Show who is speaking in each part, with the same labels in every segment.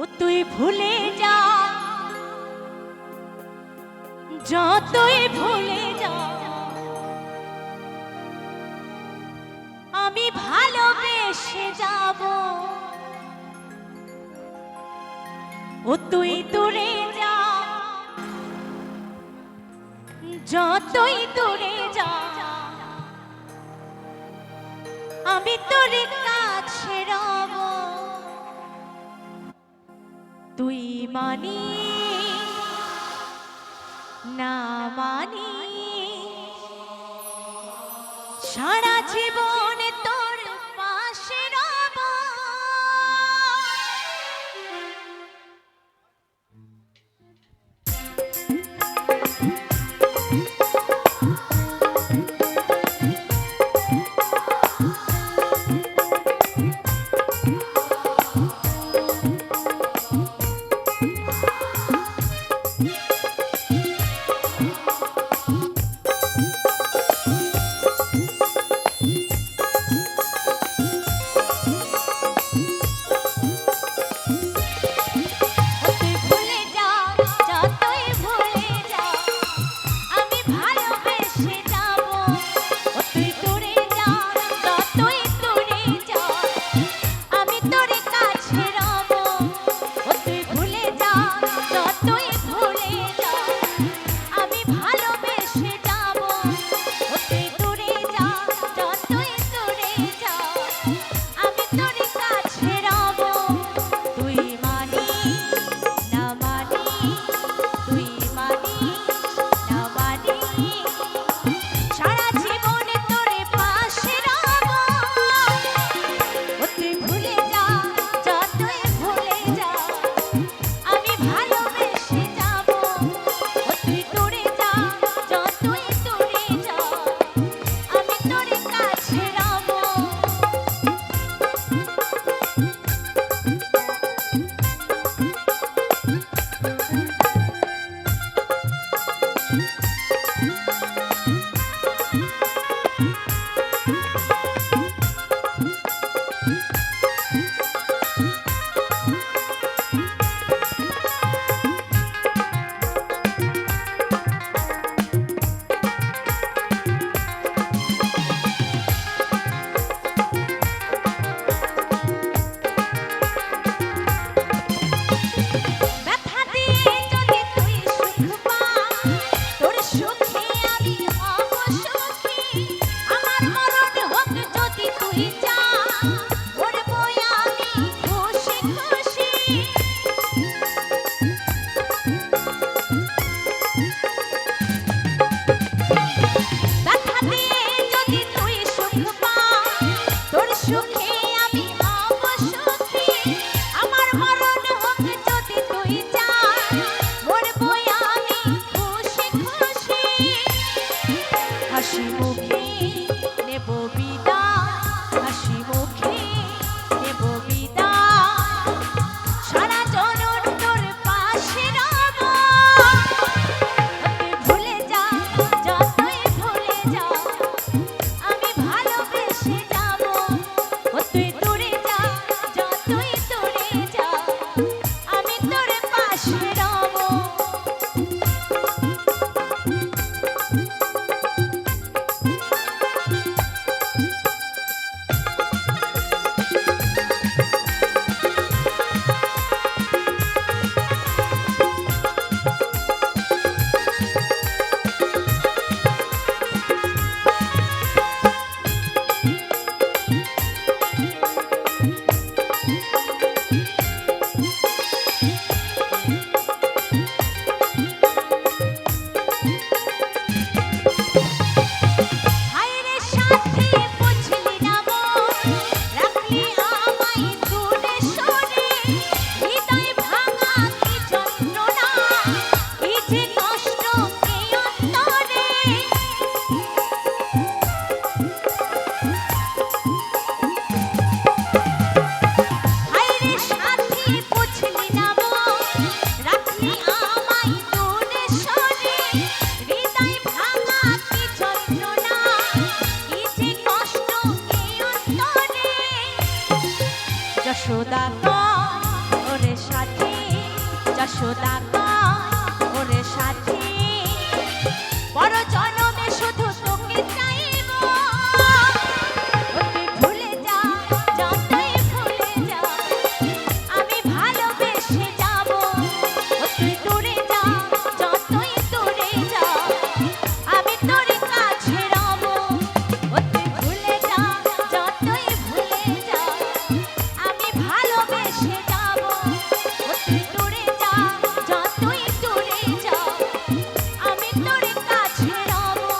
Speaker 1: ও তুই ভুলে যা, যতই ভুলে যা, আমি ভালোবেসে যাব। ও তুই দূরে যা, যতই দূরে যা, আমি তোর কাছে রব। তুই মানি না মানি, সারা জীবন তোর পাশে রব। 1000 টাকা ওরে সাথী বড় জনমে শুধু তোকে চাইবো ও তুই ভুলে যা যতই ভুলে যা আমি ভালোবেসে যাবো ও তুই দূরে যা যতই দূরে যা আমি তোর কাছে রবো ও তুই ভুলে যা যতই ভুলে যা আমি ভালোবেসে যাবো ও তুই দূরে যা যতই দূরে যা আমি তোর কাছে রবো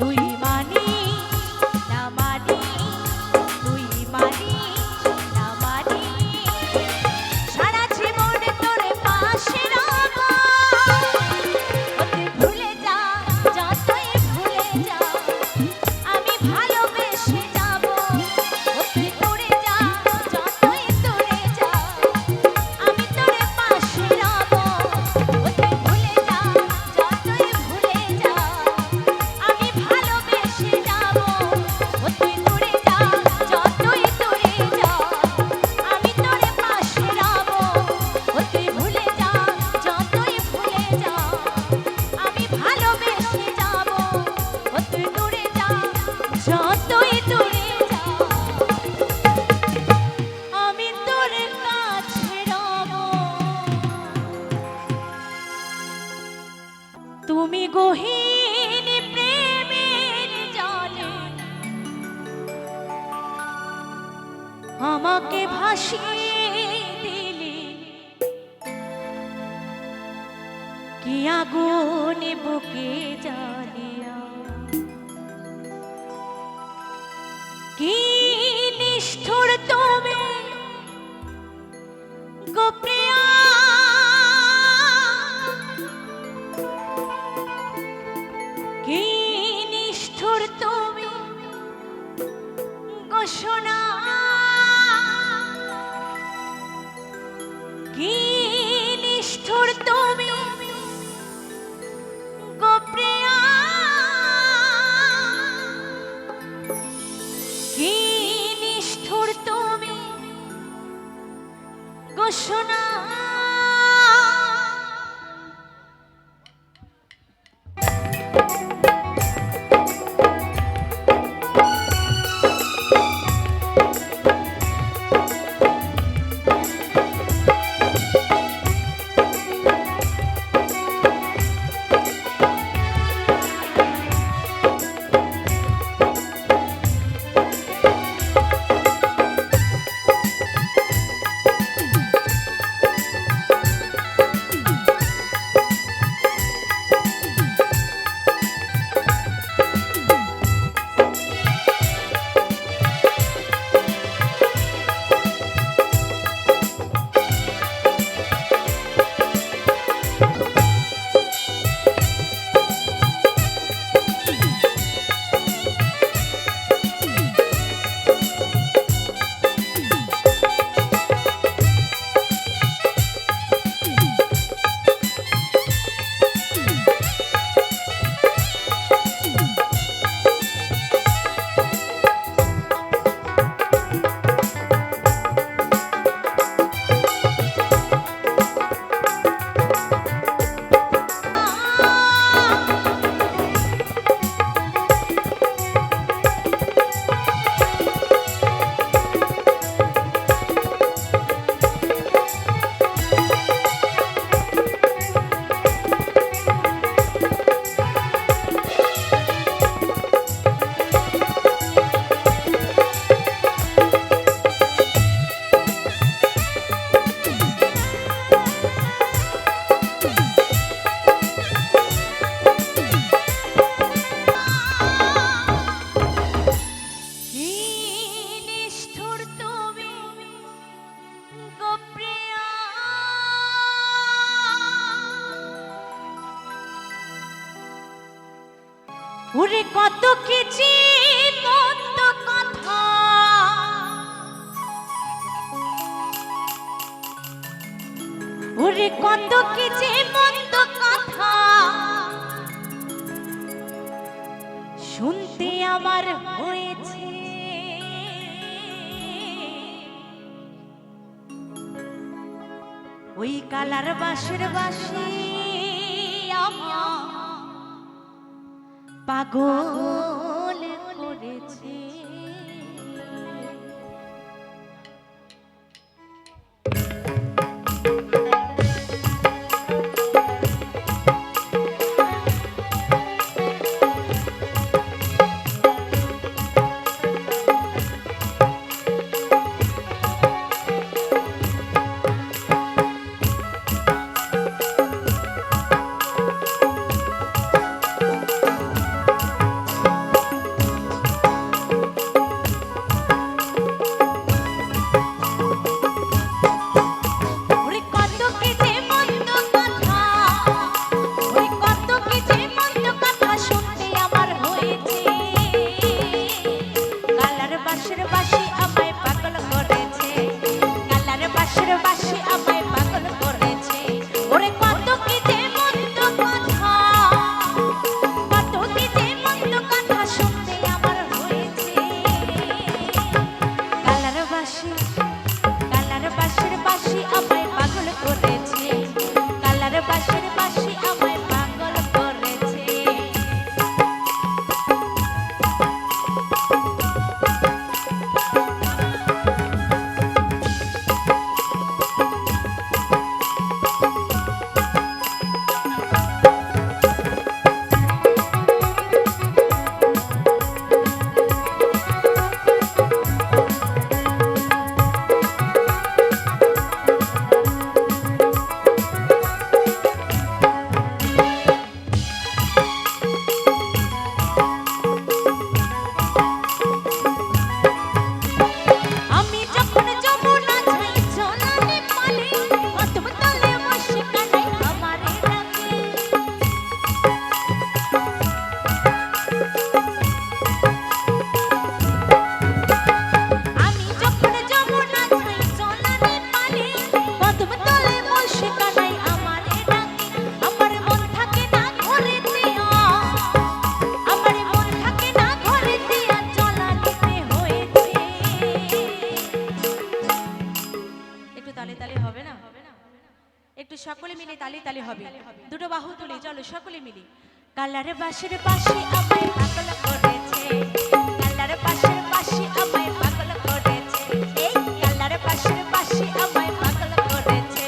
Speaker 1: তুই মানিস না মানিস তুই মানিস না মানিস সারা জীবন তোর পাশে রবো ও তুই ভুলে যা যতই ভুলে যা আমি ভালোবেসে যাবো ও তুই দূরে যা যতই দূরে যা আমি তোর পাশে রবো ও তুই ভুলে যা যতই ভুলে যা আমি ভালোবেসে যাবো ও তুই দূরে যা যতই দূরে যা আমি তোর পাশে রবো ও তুই ভুলে যা যতই ভুলে যা আমি ভালোবেসে যাবো ও তুই দূরে যা যতই দূরে যা আমি তোর কাছে রবো তুমি গহীন প্রেমের জলে আমাকে ভাসিয়ে দিলে কি আগুন বুকে জ্বালিয়া কি নিষ্ঠুর তুমি গো প্রিয়া কি নিষ্ঠুর তুমি গো সোনা কি নিষ্ঠুর তুমি গো প্রিয়া কি নিষ্ঠুর তুমি গো সোনা ওরে কত কিছু মন্দ কথা ওরে কত কিছু মন্দ কথা শুনতে আমার হয়েছে ওই কালার বাঁশের বাঁশি আমার পাগল করেছে। একটু সকলে মিলে তালি তালি হবে, দুটো বাহু তুলে চলো সকলে মিলে। কালার বাঁশের বাঁশি আমায় পাগল করেছে, কালার বাঁশের বাঁশি আমায় পাগল করেছে, এই কালার বাঁশের বাঁশি আমায় পাগল করেছে।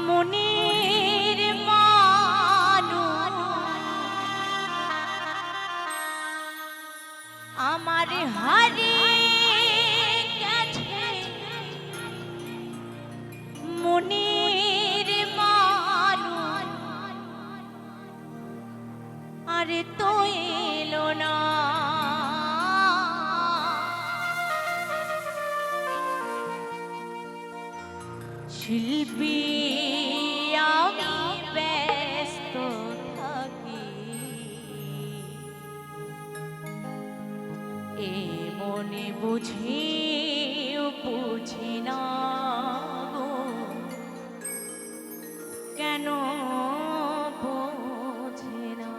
Speaker 1: মনের মানুষ আমার হারিয়ে গেছে, মনের মানুষ আরে তো এলো না। শিল্পী আমি ব্যস্ত থাকি, এ মনে বুঝি না গো, কেন বোঝে না।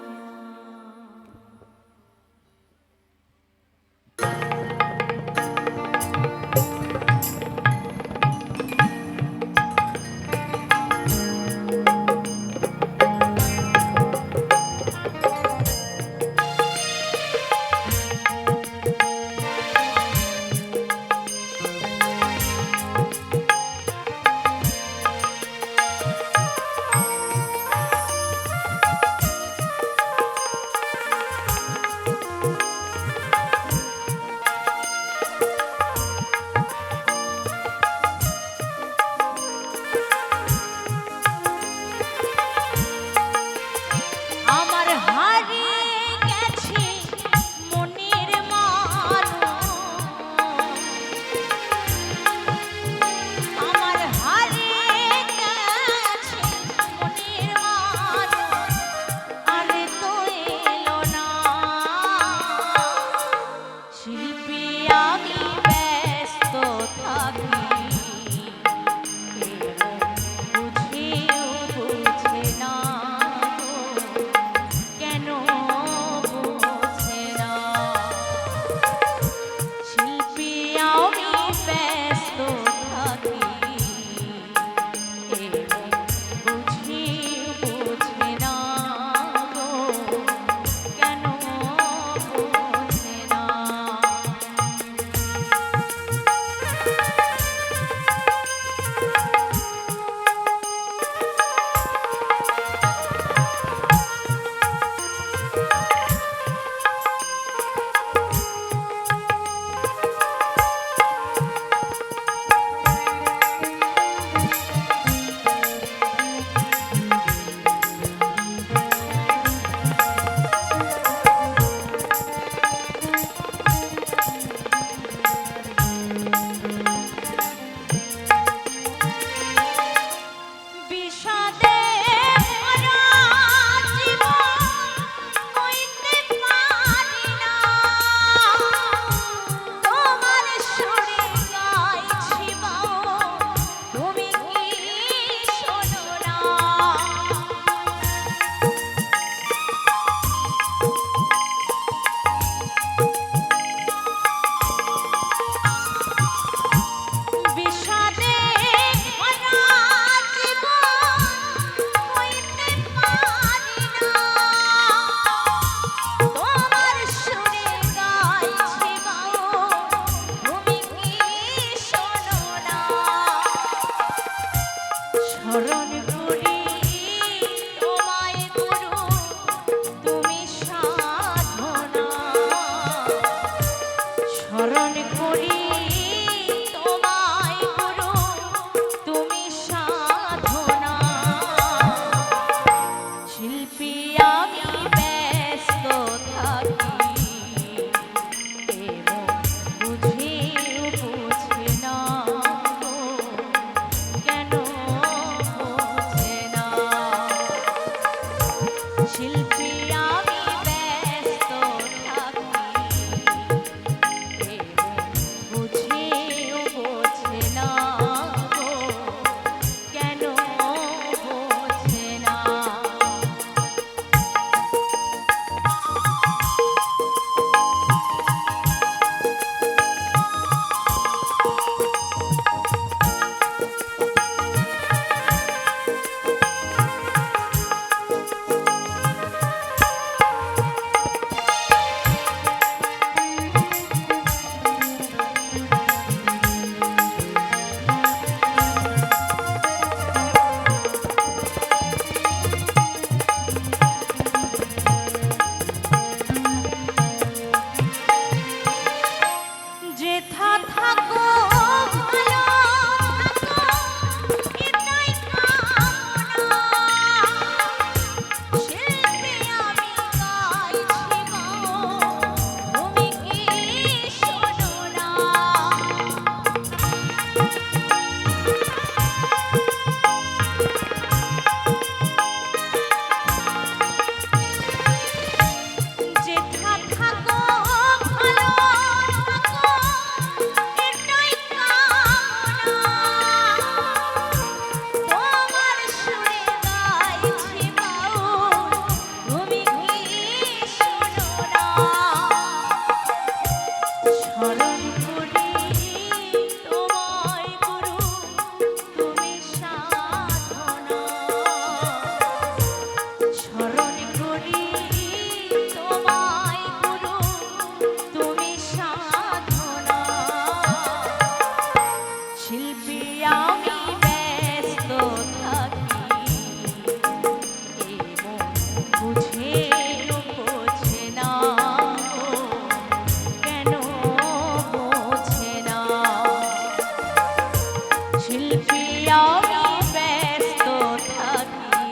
Speaker 1: আমি ব্যস্ত থাকি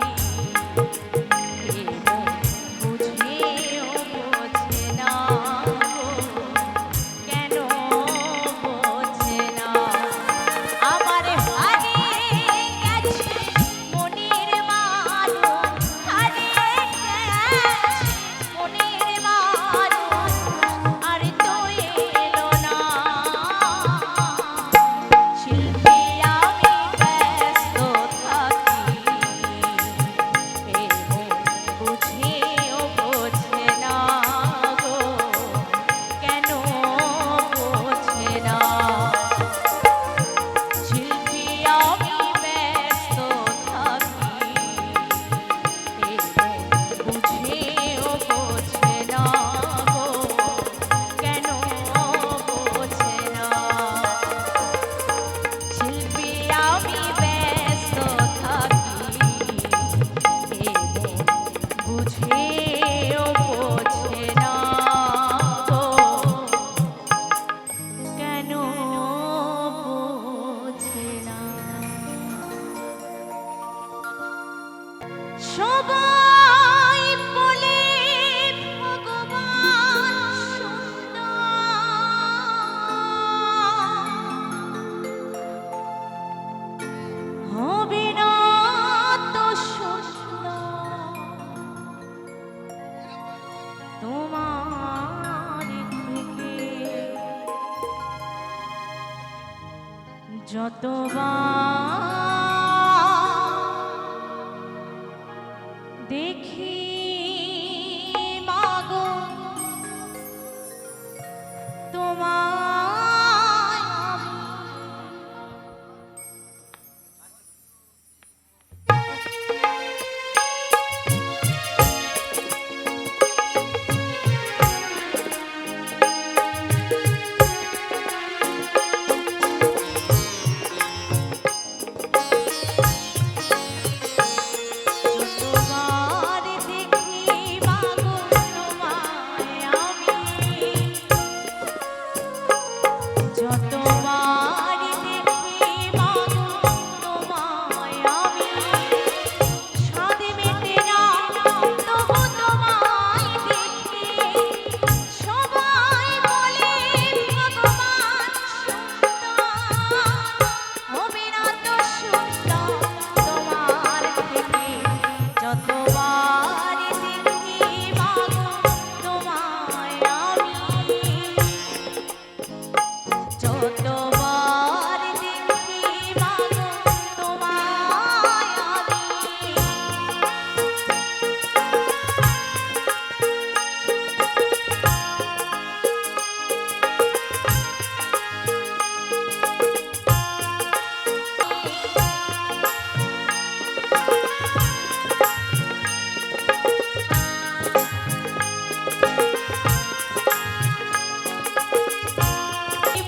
Speaker 1: বুঝেও বোঝে না কেন বোঝে না আমার হারিয়ে গেছে মনের মানুষ হারিয়ে গেছে মনের মানুষ আর তো এলো না শিল্পী আমি ব্যস্ত থাকি বুঝেও বোঝে না গো কেন বোঝে না শিল্পী আমি ব্যস্ত থাকি বুঝেও বোঝে না গো কেন বোঝে না শিল্পী আমি ব্যস্ত থাকি বুঝেও বোঝে না গো কেন বোঝে না সবাই বলে ভগবান সুন্দর হবে না তো সুন্দর তোমার থেকে যতবার দেখি মাগো তোমায় যতবার দেখি মাগো তোমায় আমি যতবার দেখি মাগো তোমায় আমি স্বাদ মেটে না তবু তোমায় দেখি সবাই বলে ভগবান সুন্দর হবে না তো সুন্দর তোমার থেকে যতবার দেখি মাগো তোমায় আমি যতবার দেখি মাগো তোমায় আমি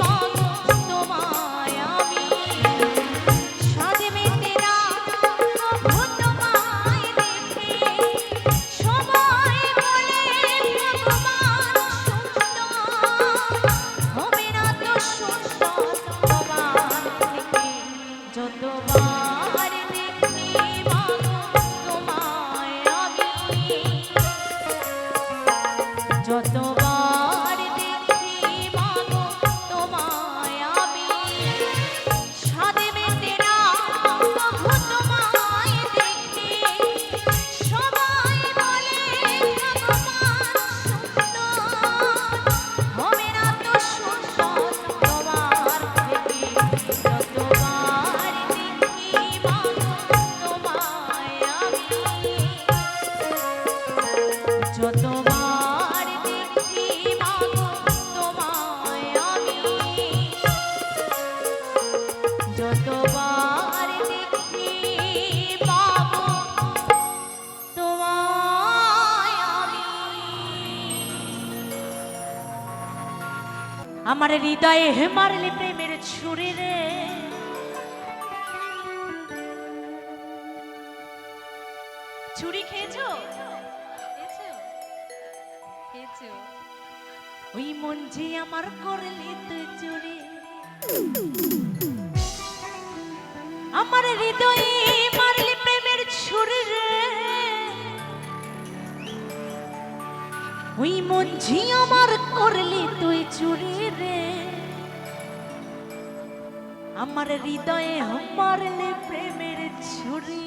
Speaker 1: মাগো তোমায় আমি স্বাদ মেটে না তবু তোমায় দেখি সবাই বলে ভগবান সুন্দর হবে না তো সুন্দর তোমার থেকে যতবার দেখি মাগো তোমায় আমি যতবার দেখি মাগো তোমায় আমি স্বাদ মেটে না তবু তোমায় দেখি সবাই বলে ভগবান সুন্দর হবে না তো সুন্দর তোমার থেকে যতবার দেখি মাগো তোমায় আমি যতবার দেখি মাগো তোমায় আমি যতবার দেখি মাগো তোমায় আমি আমার হৃদয়ে মারলে প্রেমের ছুরি রে ছুরি খেয়েছো খেয়েছো ওই মন যে আমার করলি তুই চুরি আমার হৃদয়ে মারলি প্রেমের ছুরি রে, ওই মন ঝি আমার করলি তুই চুরি রে, আমার হৃদয়ে মারলি প্রেমের ছুরি।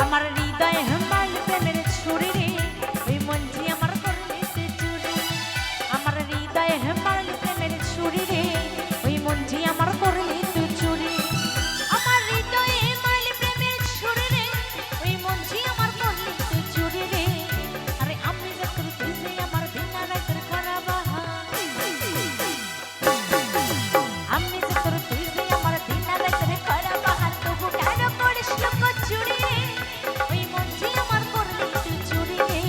Speaker 1: আমার হৃদয়ে মারল প্রেমের ছুরি রে, ওই মন জি আমার করলি তুই চুরি। আমার হৃদয়ে মারল প্রেমের ছুরি রে, ওই মন জি আমার করলি তুই চুরি। আমার হৃদয়ে মারল প্রেমের ছুরি রে, ওই মন জি আমার করলি তুই চুরি রে। আরে আমি যে তোর তুই যে আমার দিনা রাতের খারাপ আমি যে তোর তুই যে আমার দিনা রাতের খারাপ তবু কেন করিস লোক চুরি রে, ওই মন জি আমার করলি তুই চুরি রে।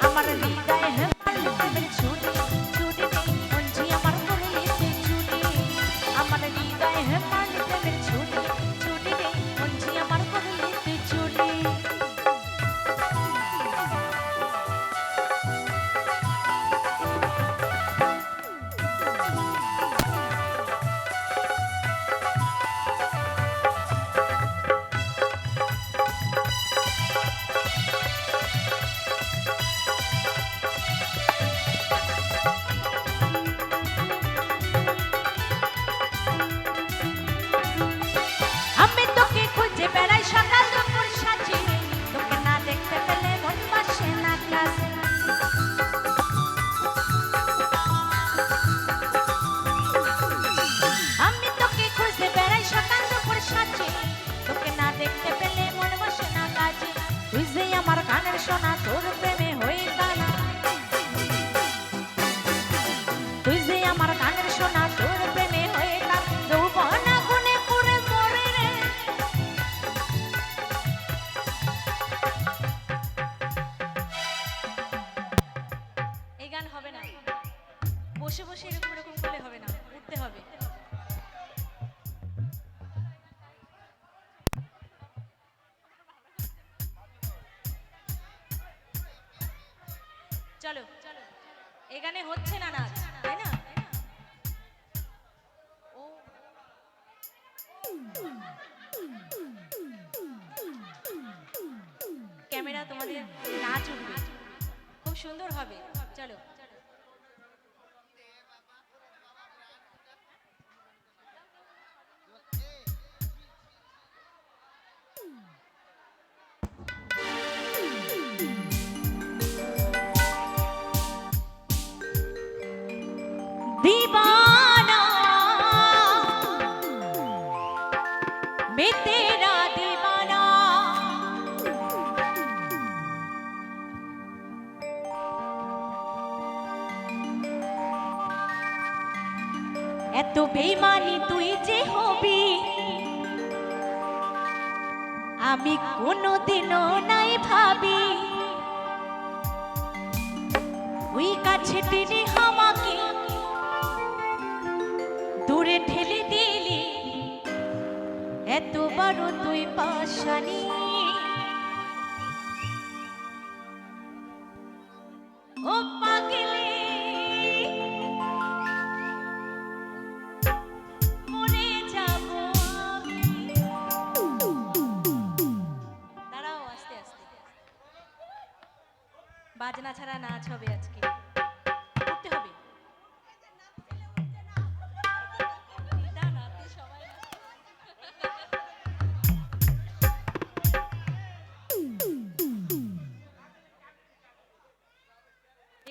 Speaker 1: আমার হৃদয়ে মারলি প্রেমের ছুরি, ছুরি রে, মন জি আমার করলি তুই চুরি। আমার হৃদয়ে মারলি প্রেমের ছুরি, ছুরি রে, মন জি আমার করলি তুই চুরি। আমি তোকে খুঁজে বেড়াই সকাল দুপুর সাজি, তোকে না দেখতে পেলে মন বসে না ক্লাসে। আমি তোকে খুঁজে বেড়াই সকাল দুপুর সাজি, তোকে না দেখতে পেলে মন বসে না কাজে। তুই যে আমার গানের সোনা, তোর প্রেমে হয়ে কানা। তুই যে আমার গানের সোনা, তোর প্রেমে হয়ে কানা। যৌবন আগুনে পুড়ে মরে রে, এই গান হবে না, বসে বসে এরকম এরকম করলে হবে না, উঠতে হবে। চলো এই গানে হচ্ছে না নাচ, তাই না? ও ক্যামেরা তোমাদের নাচ উঠবে, খুব সুন্দর হবে। চলো दीवाना मैं तेरा दीवाना, এত বেইমানি তুই যে হবি আমি কোনোদিনও নাই ভাবি। ওই কাছে টেনে আমাকে দূরে ঠেলে দিলি, এত বড় তুই পাশানি। ও পাগলে মরে যাব আমি। দাঁড়াও আস্তে আস্তে, বাজনা ছাড়া নাচ হবে আজকে, করতে হবে।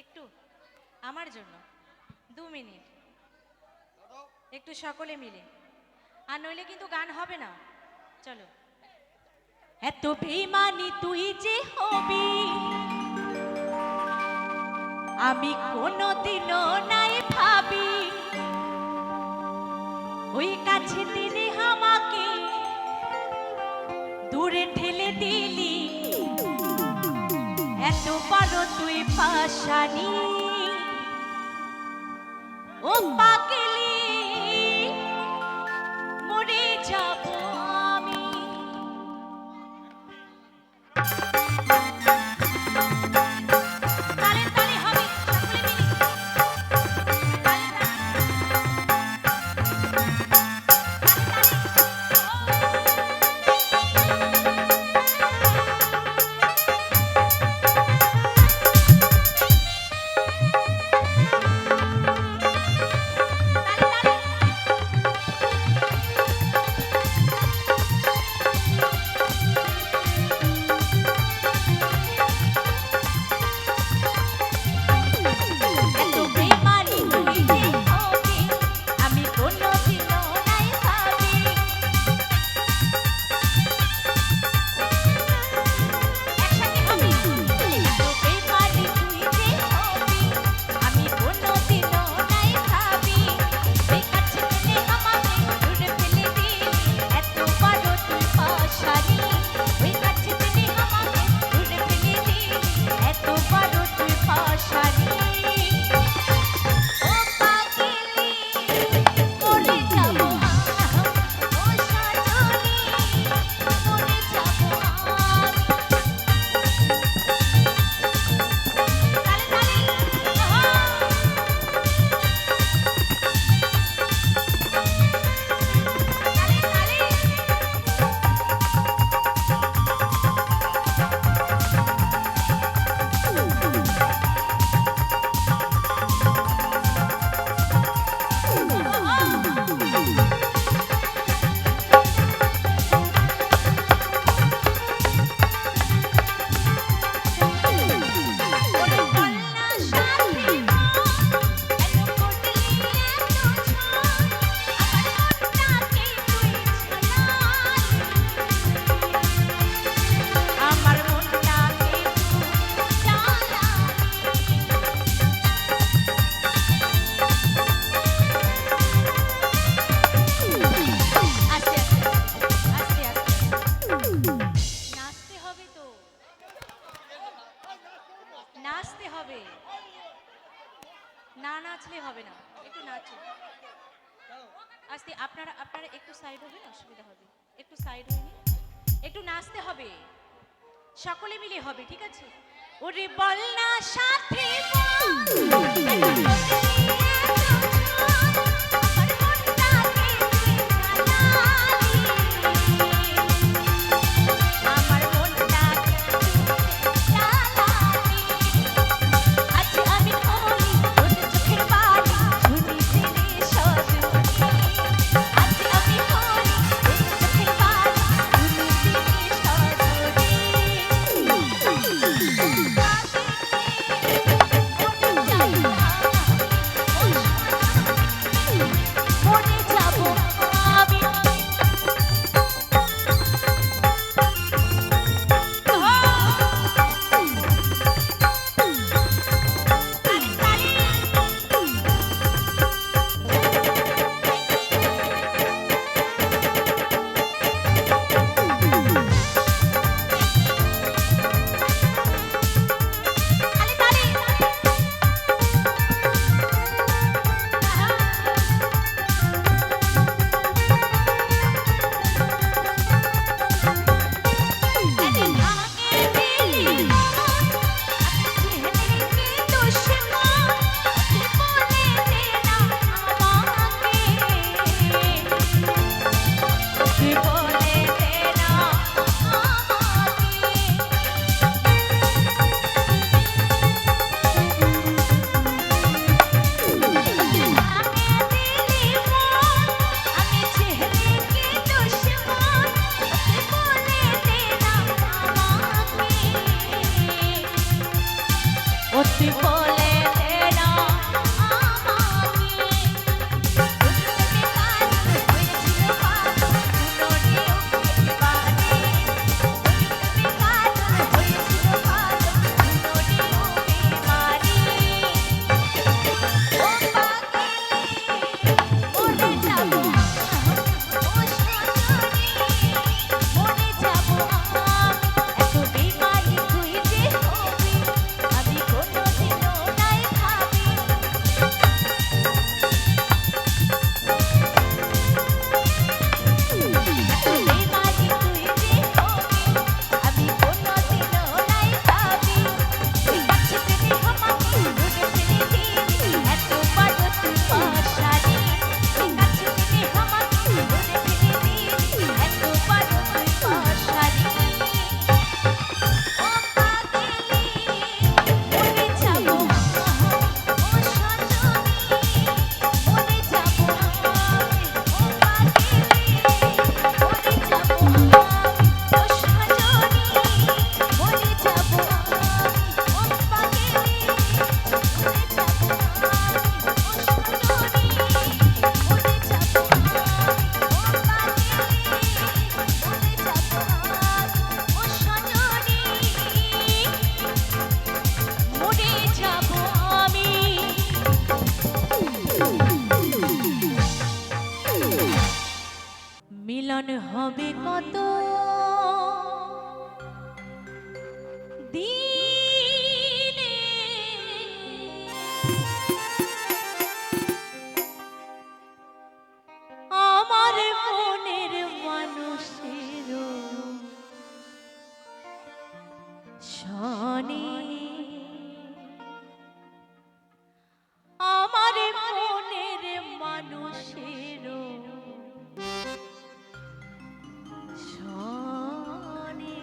Speaker 1: একটু আমার জন্য 2 মিনিট একটু সকলে মিলে, আর নইলে কিন্তু গান হবে না। চলো এত বেইমানি তুই যে হবি আমি কোনোদিনও নাই ভাবি ওই কাছে দিনে আমাকে দূরে ঠেলে দিলি এত বড় তুই পাশানি ও পাগলি মরে যাব আমি তালে তালে হবে সকলে মিলে তালে এত বেমানি তুই যে হবি আমি কোনোদিনও নাই ভাবি একসাথে হবি এত বেমানি তুই যে হবি আমি কোনোদিনও নাই ভাবি ওই কাছে দিনে আমাকে দূরে ফেলে দিলি এত বড় তুই পাশানি ওই কাছে দিনে আমাকে দূরে ফেলে দিলি এত বড় তুই পাশানি ও পাগলি মরে যাব ও সাজনি মরে যাব তালে তালে ওরে বলনা সাথী কেন করলি এত ঝড় আমার মনটাকে তুই জ্বালালি আস্তে আস্তে নাচতে হবে তো নাচতে হবে না নাচলে হবে না একটু নাচো আস্তে আপনারা আপনারা একটু সাইড হবেন অসুবিধা হবে একটু সাইড হয়ে নিন একটু নাচতে হবে সকলে মিলে হবে ঠিক আছে ওরে বল না সাথে আমার মনটাকে জ্বালালি আজ আমি হলি তোর চোখের বালি শুনি জেনে সজনি আজ আমি হলি তোর চোখের বালি শুনি জেনে সজনি হবে কত দিনে আমার মনের মানুষের শনি আমার মনের মানুষের শনি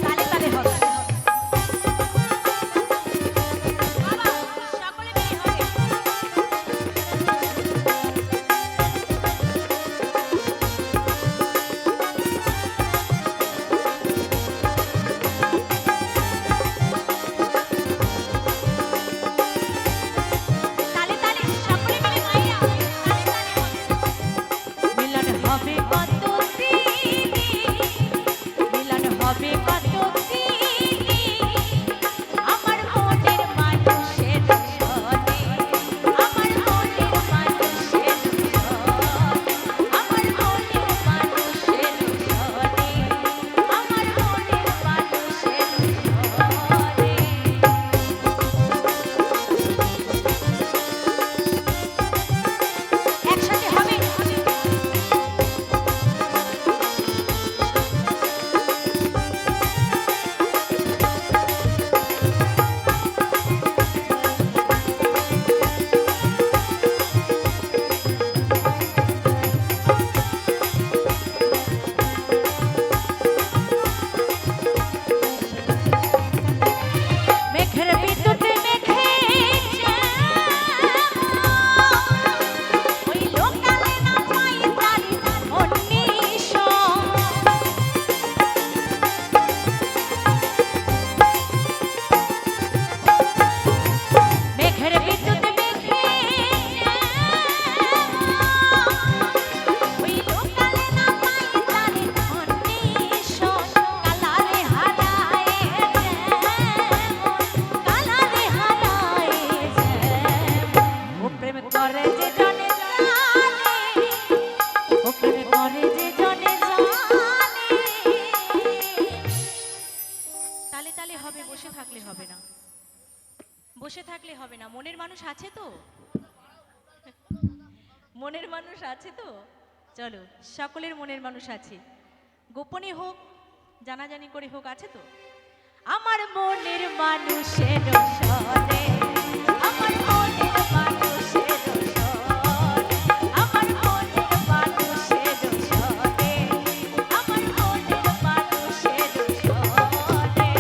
Speaker 1: তালে তালে হবে বাবা সকলে মিলে হবে তালে তালে সকলে মিলে মাইয়া তালে তালে হবে মিলন হবে কত দিনে মিলন হবে কত দিনে আমার মনের মানুষের সনে আমার মনের মানুষের সনে আমার মনের মানুষের সনে আমার মনের মানুষের সনে একসাথে হবে মেঘের বিদ্যুতে মেঘে ওই লোকালে না পাই তারি অন্নিশ মেঘের বিদ্যুতে মেঘে ওই লোকালে না পাই তারি অন্নিশ কালারে হারায় কালারে হারায় ও প্রেম করে যে জনে জানে ও প্রেম করে যে জনে জানে তালে তালে হবে বসে থাকলে হবে না বসে থাকলে হবে না মনের মানুষ আছে তো মনের মানুষ আছে তো চলো সকলের মনের মানুষ আছে গোপনে হোক জানাজানি করে হোক আছে তো আমার মনের মানুষের সনে আমার মনের মানুষের সনে আমার মনের মানুষের সনে আমার মনের মানুষের সনে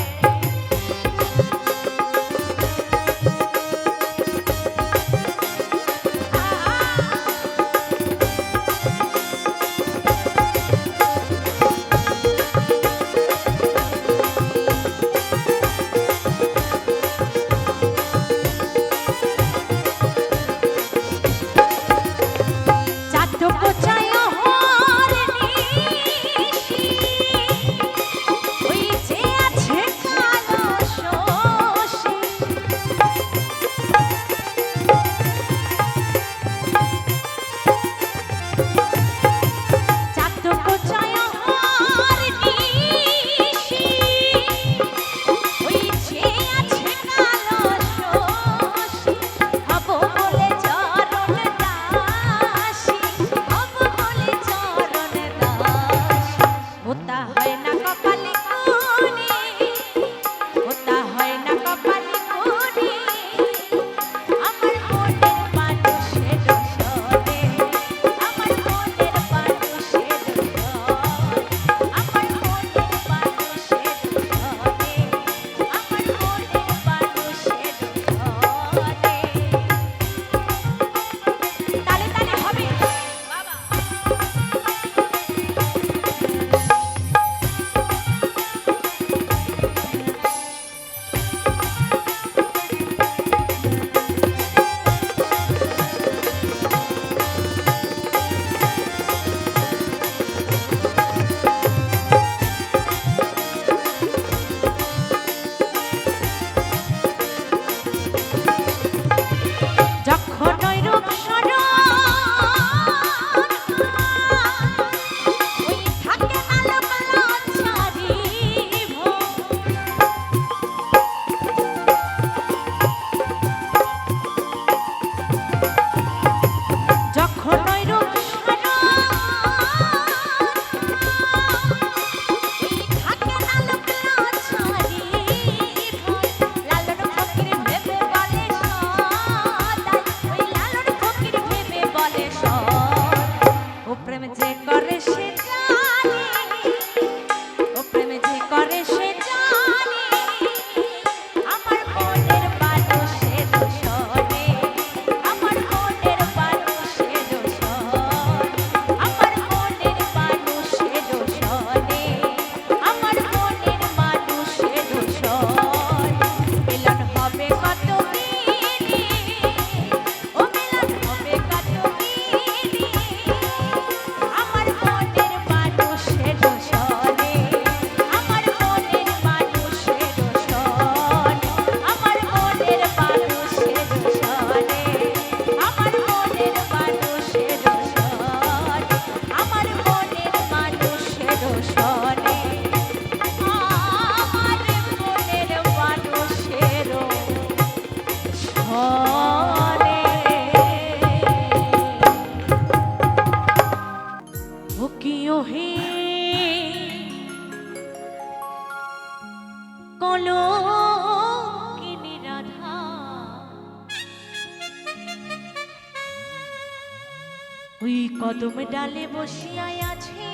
Speaker 1: ওই কদম ডালে বসিয়াই আছে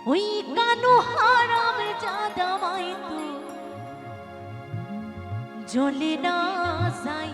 Speaker 1: ওই কানু হারাম জাদামাই তু জ্বলে না যাই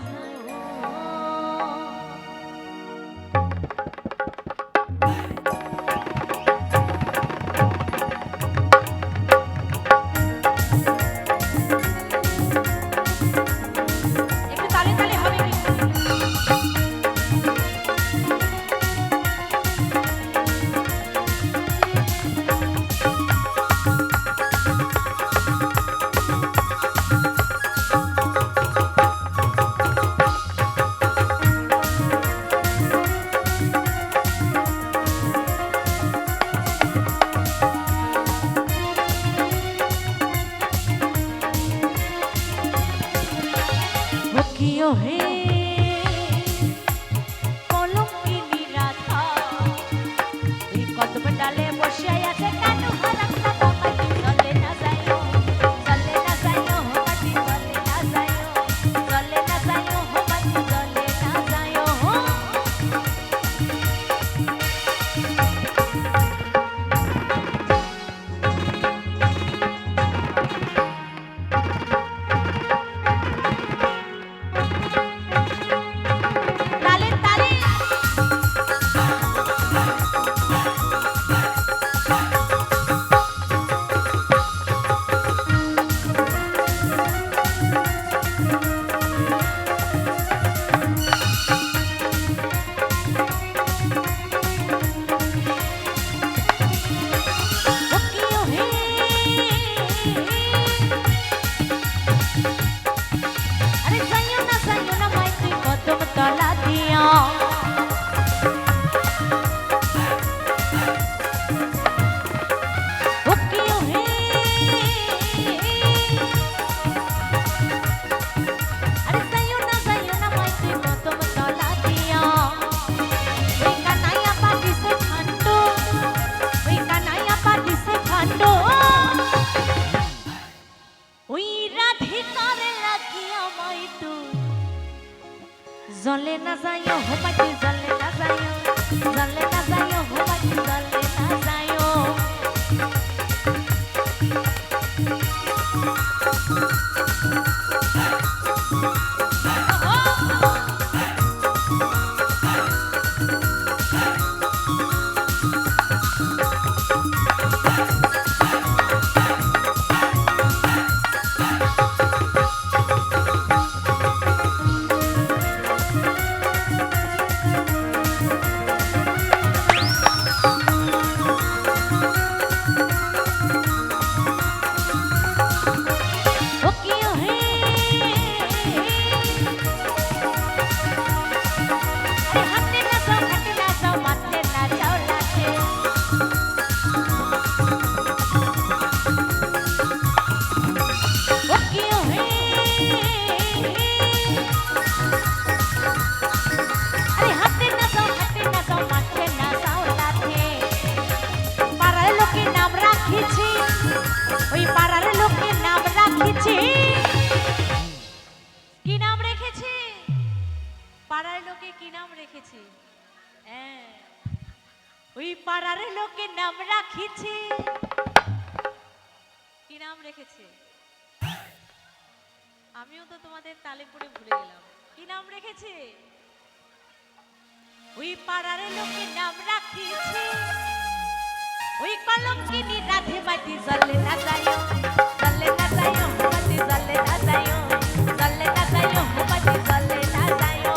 Speaker 1: হে কলঙ্কিনী রাধা ওই কদম ডালে বসে আছে কানু হারাম জাদামাই চলে না যাইও চলে না যাইও হো মাটি চলে না যাইও চলে না যাইও হো মাটি চলে না যাইও জলে না যাইও হো মাটি জলে না যাইও জলে না যাইও হো মাটি জলে না যাইও ওই পাড়ার লোকে নাম রাখিছে কি নাম রেখেছে আমিও তো তোমাদের তালে পড়ে ভুলে গেলাম কি নাম রেখেছে ওই পাড়ার লোকে নাম রাখিছে ওই কলঙ্কিনী রাধে মাটি জলে না যাইও জলে না যাইও মাটি জলে না যাইও জলে না যাইও মাটি জলে না যাইও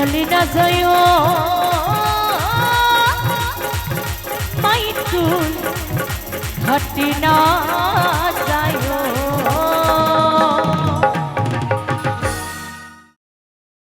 Speaker 1: চলে না যায় মাইতুল ঘটে না